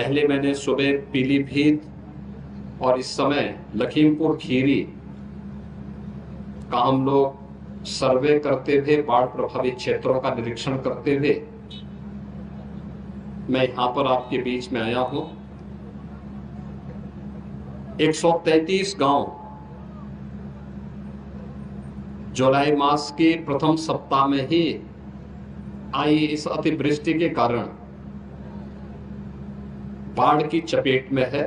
पहले मैंने सुबह पीलीभीत और इस समय लखीमपुर खीरी का हम लोग सर्वे करते हुए, बाढ़ प्रभावित क्षेत्रों का निरीक्षण करते हुए मैं यहां पर आपके बीच में आया हूं। 133 गांव जुलाई मास के प्रथम सप्ताह में ही आई इस अतिवृष्टि के कारण बाढ़ की चपेट में है।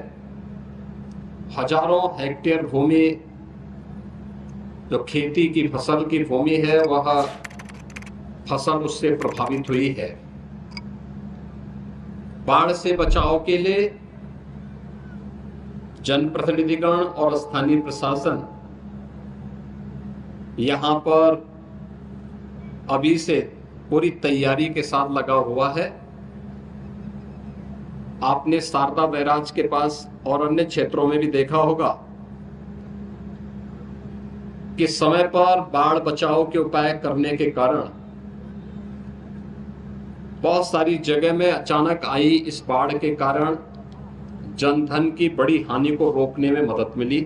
हजारों हेक्टेयर भूमि जो खेती की फसल की भूमि है, वह फसल उससे प्रभावित हुई है। बाढ़ से बचाव के लिए जनप्रतिनिधिगण और स्थानीय प्रशासन यहां पर अभी से पूरी तैयारी के साथ लगा हुआ है। आपने शारदा बैराज के पास और अन्य क्षेत्रों में भी देखा होगा कि समय पर बाढ़ बचाव के उपाय करने के कारण बहुत सारी जगह में अचानक आई इस बाढ़ के कारण जनधन की बड़ी हानि को रोकने में मदद मिली।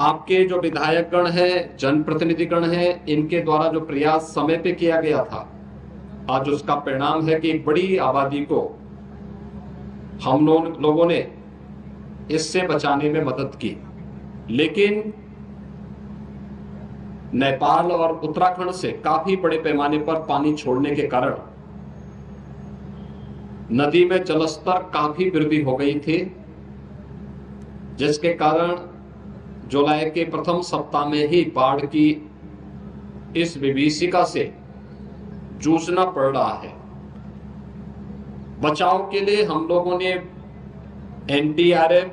आपके जो विधायकगण हैं, जनप्रतिनिधिगण हैं, इनके द्वारा जो प्रयास समय पे किया गया था, आज उसका परिणाम है कि एक बड़ी आबादी को हम लोगों ने इससे बचाने में मदद की। लेकिन नेपाल और उत्तराखंड से काफी बड़े पैमाने पर पानी छोड़ने के कारण नदी में जलस्तर काफी वृद्धि हो गई थी, जिसके कारण जुलाई के प्रथम सप्ताह में ही बाढ़ की इस विभीषिका से जूझना पड़ रहा है। बचाव के लिए हम लोगों ने एनडीआरएफ,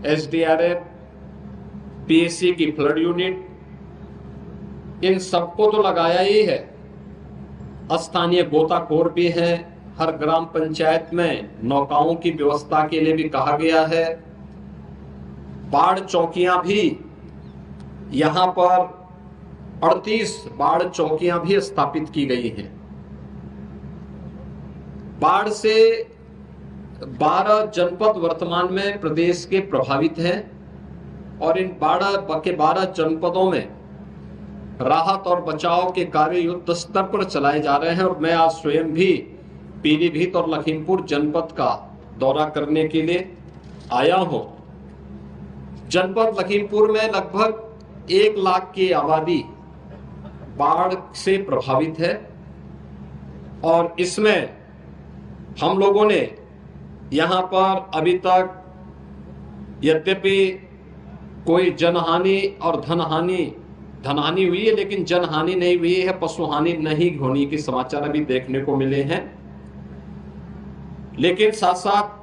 एसडीआरएफ, पीएससी की फ्लड यूनिट, इन सबको तो लगाया ही है। स्थानीय गोताखोर भी हैं। हर ग्राम पंचायत में नौकाओं की व्यवस्था के लिए भी कहा गया है। बाढ़ चौकियां भी यहां पर 38 बाढ़ चौकियां भी स्थापित की गई हैं। बाढ़ से 12 जनपद वर्तमान में प्रदेश के प्रभावित हैं और इन 12 जनपदों में राहत और बचाव के कार्य युद्ध स्तर पर चलाए जा रहे हैं। और मैं आज स्वयं भी पीलीभीत और लखीमपुर जनपद का दौरा करने के लिए आया हूं। जनपद लखीमपुर में लगभग 1 लाख की आबादी बाढ़ से प्रभावित है और इसमें हम लोगों ने यहां पर अभी तक यद्यपि कोई जनहानि और धनहानि हुई है, लेकिन जनहानि नहीं हुई है, पशुहानि नहीं होने के समाचार अभी देखने को मिले हैं। लेकिन साथ साथ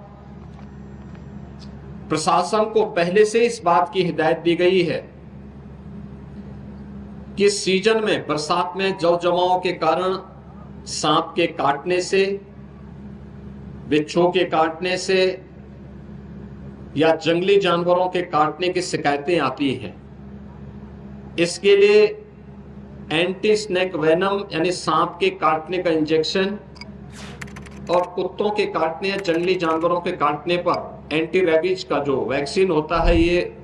प्रशासन को पहले से इस बात की हिदायत दी गई है कि सीजन में, बरसात में जल जमाव के कारण सांप के काटने से, बिच्छू के काटने से या जंगली जानवरों के काटने की शिकायतें आती हैं। इसके लिए एंटी स्नेक वेनम यानी सांप के काटने का इंजेक्शन और कुत्तों के काटने या जंगली जानवरों के काटने पर एंटी रेबीज का जो वैक्सीन होता है, ये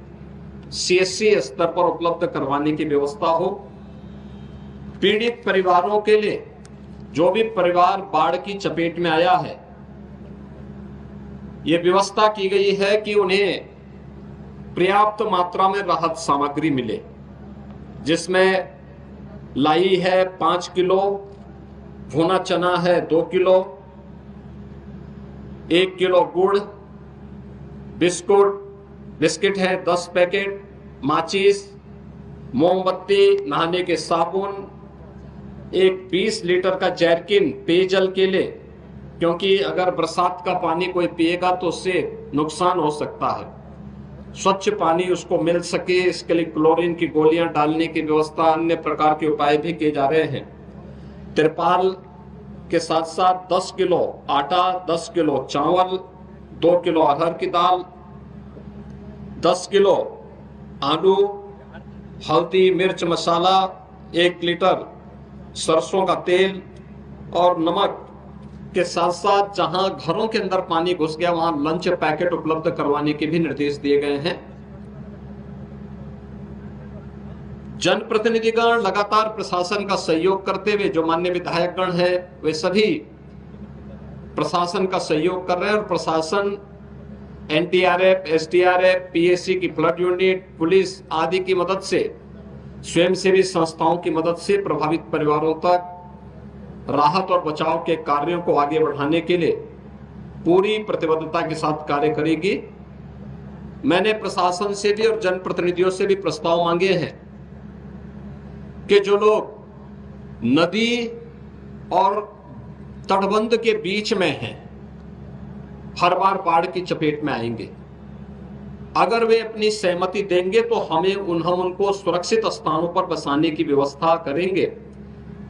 सीएससी स्तर पर उपलब्ध करवाने की व्यवस्था हो। पीड़ित परिवारों के लिए, जो भी परिवार बाढ़ की चपेट में आया है, ये व्यवस्था की गई है कि उन्हें पर्याप्त मात्रा में राहत सामग्री मिले, जिसमें लाई है 5 किलो, भुना चना है 2 किलो, 1 किलो गुड़, बिस्किट है 10 पैकेट, माचिस, मोमबत्ती, नहाने के साबुन, एक 20 लीटर का जैरकिन पेयजल के लिए, क्योंकि अगर बरसात का पानी कोई पिएगा तो उससे नुकसान हो सकता है। स्वच्छ पानी उसको मिल सके, इसके लिए क्लोरीन की गोलियां डालने की व्यवस्था, अन्य प्रकार के उपाय भी किए जा रहे हैं। तिरपाल के साथ साथ 10 किलो आटा, 10 किलो चावल, 2 किलो अरहर की दाल, 10 किलो आलू, हल्दी, मिर्च मसाला, 1 लीटर सरसों का तेल और नमक के साथ साथ जहां घरों के अंदर पानी घुस गया वहां लंच पैकेट उपलब्ध करवाने के भी निर्देश दिए गए हैं। जनप्रतिनिधिगण लगातार प्रशासन का सहयोग करते हुए, जो माननीय विधायकगण है वे सभी प्रशासन का सहयोग कर रहे हैं और प्रशासन एनडीआरएफ, एसडीआरएफ, पीएसी की फ्लड यूनिट, पुलिस आदि की मदद से, स्वयंसेवी संस्थाओं की मदद से प्रभावित परिवारों तक राहत और बचाव के कार्यों को आगे बढ़ाने के लिए पूरी प्रतिबद्धता के साथ कार्य करेगी। मैंने प्रशासन से भी और जनप्रतिनिधियों से भी प्रस्ताव मांगे हैं कि जो लोग नदी और तटबंध के बीच में हैं, हर बार बाढ़ की चपेट में आएंगे, अगर वे अपनी सहमति देंगे तो हम उनको सुरक्षित स्थानों पर बसाने की व्यवस्था करेंगे।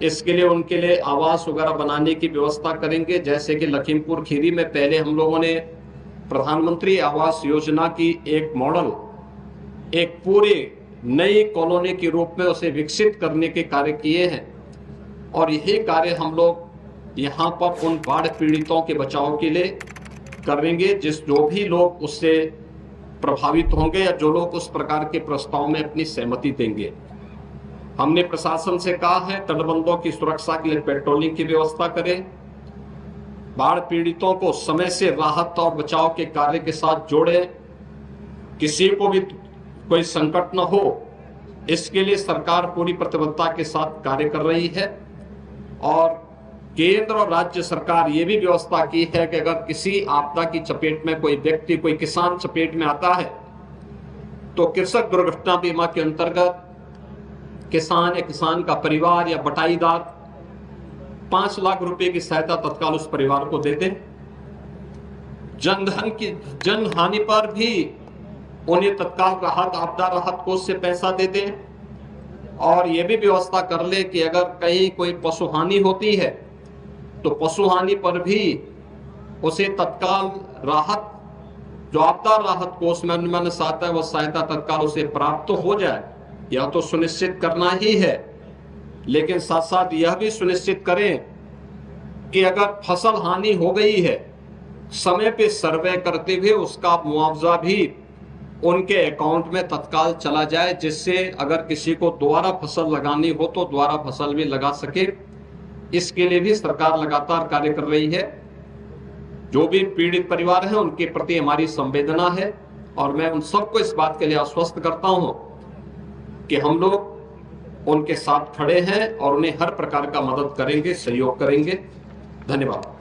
इसके लिए उनके लिए आवास वगैरह बनाने की व्यवस्था करेंगे। जैसे कि लखीमपुर खीरी में पहले हम लोगों ने प्रधानमंत्री आवास योजना की एक मॉडल, एक पूरी नई कॉलोनी के रूप में उसे विकसित करने के कार्य किए हैं और यही कार्य हम लोग यहाँ पर उन बाढ़ पीड़ितों के बचाव के लिए करेंगे। जो भी लोग उससे प्रभावित होंगे या जो लोग उस प्रकार के प्रस्ताव में अपनी सहमति देंगे, हमने प्रशासन से कहा है तटबंधों की सुरक्षा के लिए पेट्रोलिंग की व्यवस्था करें, बाढ़ पीड़ितों को समय से राहत और बचाव के कार्य के साथ जोड़ें, किसी को भी कोई संकट न हो, इसके लिए सरकार पूरी प्रतिबद्धता के साथ कार्य कर रही है। और केंद्र और राज्य सरकार ये भी व्यवस्था की है कि अगर किसी आपदा की चपेट में कोई व्यक्ति, कोई किसान चपेट में आता है तो कृषक दुर्घटना बीमा के अंतर्गत किसान या किसान का परिवार या बटाईदार 5 लाख रुपए की सहायता तत्काल उस परिवार को दे दें। जनधन की जनहानि पर भी उन्हें तत्काल राहत, आपदा राहत कोष से पैसा दे दें और यह भी व्यवस्था कर ले कि अगर कहीं कोई पशु हानि होती है तो पशु हानि पर भी उसे तत्काल राहत, जो आपदा राहत कोष में अनुमान आता है, वह सहायता तत्काल उसे प्राप्त तो हो जाए। यह तो सुनिश्चित करना ही है, लेकिन साथ साथ यह भी सुनिश्चित करें कि अगर फसल हानि हो गई है, समय पे सर्वे करते हुए उसका मुआवजा भी उनके अकाउंट में तत्काल चला जाए, जिससे अगर किसी को दोबारा फसल लगानी हो तो दोबारा फसल भी लगा सके। इसके लिए भी सरकार लगातार कार्य कर रही है। जो भी पीड़ित परिवार हैं उनके प्रति हमारी संवेदना है और मैं उन सबको इस बात के लिए आश्वस्त करता हूं कि हम लोग उनके साथ खड़े हैं और उन्हें हर प्रकार का मदद करेंगे, सहयोग करेंगे। धन्यवाद।